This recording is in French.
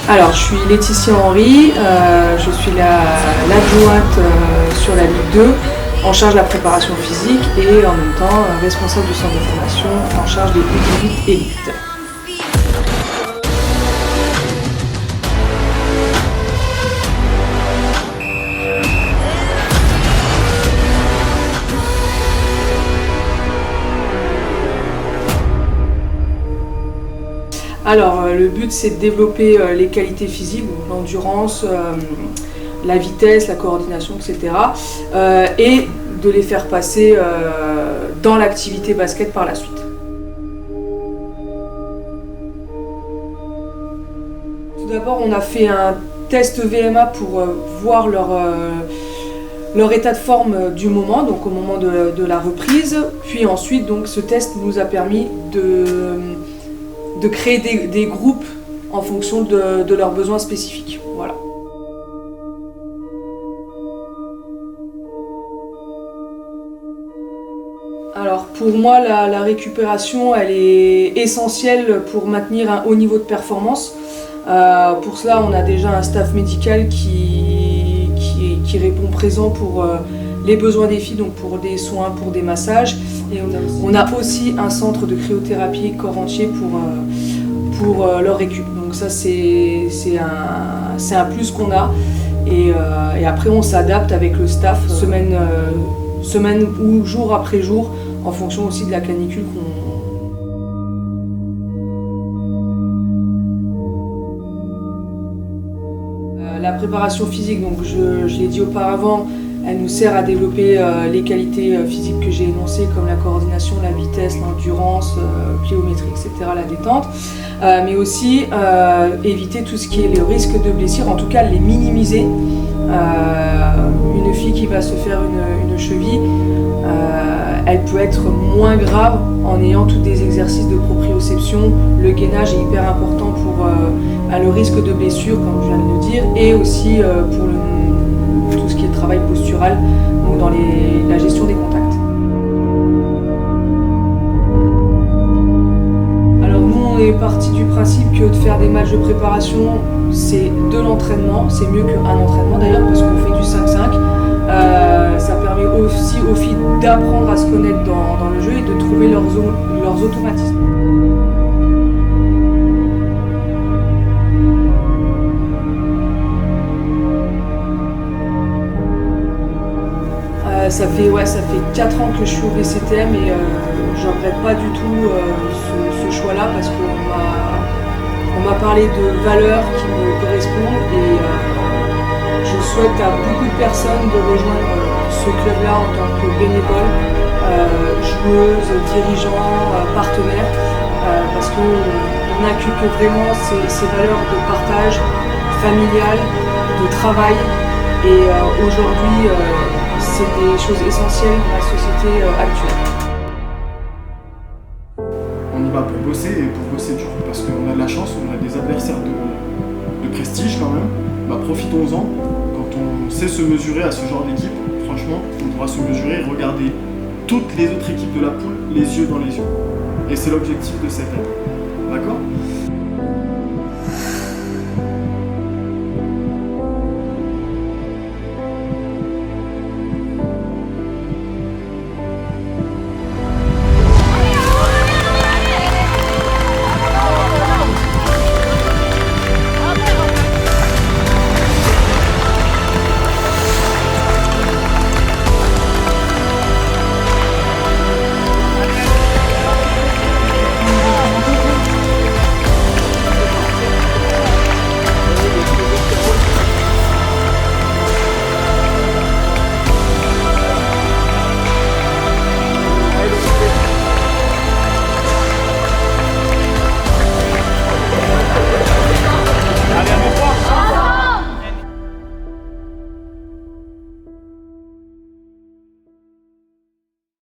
Alors, je suis Laetitia Henry, je suis l'adjointe sur la Ligue 2, en charge de la préparation physique et en même temps responsable du centre de formation en charge des U18 élites. Alors, le but, c'est de développer les qualités physiques, donc l'endurance, la vitesse, la coordination, etc. Et de les faire passer dans l'activité basket par la suite. Tout d'abord, on a fait un test VMA pour voir leur état de forme du moment, donc au moment de la reprise. Puis ensuite, donc, ce test nous a permis de créer des groupes en fonction de leurs besoins spécifiques. Voilà. Alors pour moi, la récupération, elle est essentielle pour maintenir un haut niveau de performance. Pour cela, on a déjà un staff médical qui répond présent pour les besoins des filles, donc pour des soins, pour des massages. Et on a aussi un centre de cryothérapie corps entier pour leur récup. Donc ça, c'est un plus qu'on a. Et après, on s'adapte avec le staff semaine ou jour après jour, en fonction aussi de la canicule La préparation physique, donc je l'ai dit auparavant, elle nous sert à développer les qualités physiques que j'ai énoncées, comme la coordination, la vitesse, l'endurance, pliométrie, etc., la détente, mais aussi éviter tout ce qui est le risque de blessure, en tout cas les minimiser. Une fille qui va se faire une cheville, elle peut être moins grave en ayant tous des exercices de proprioception. Le gainage est hyper important pour le risque de blessure, comme je viens de le dire, et aussi pour tout ce qui est travail postural, donc dans la gestion des contacts. Alors nous, on est parti du principe que de faire des matchs de préparation, c'est de l'entraînement, c'est mieux qu'un entraînement d'ailleurs, parce qu'on fait du 5-5. Ça permet aussi aux filles d'apprendre à se connaître dans le jeu et de trouver leurs automatismes. Ça fait 4 ans que je suis au BCTM et je ne regrette pas du tout ce choix-là, parce qu'on m'a parlé de valeurs qui me correspondent et je souhaite à beaucoup de personnes de rejoindre ce club-là en tant que bénévole, joueuses, dirigeants, partenaires, parce qu'on inculque vraiment ces valeurs de partage familial, de travail, et aujourd'hui c'est des choses essentielles dans la société actuelle. On y va pour bosser, et pour bosser dur, parce qu'on a de la chance, on a des adversaires de prestige quand même. Bah, profitons-en. Quand on sait se mesurer à ce genre d'équipe, franchement, on pourra se mesurer et regarder toutes les autres équipes de la poule les yeux dans les yeux. Et c'est l'objectif de cette année. D'accord ?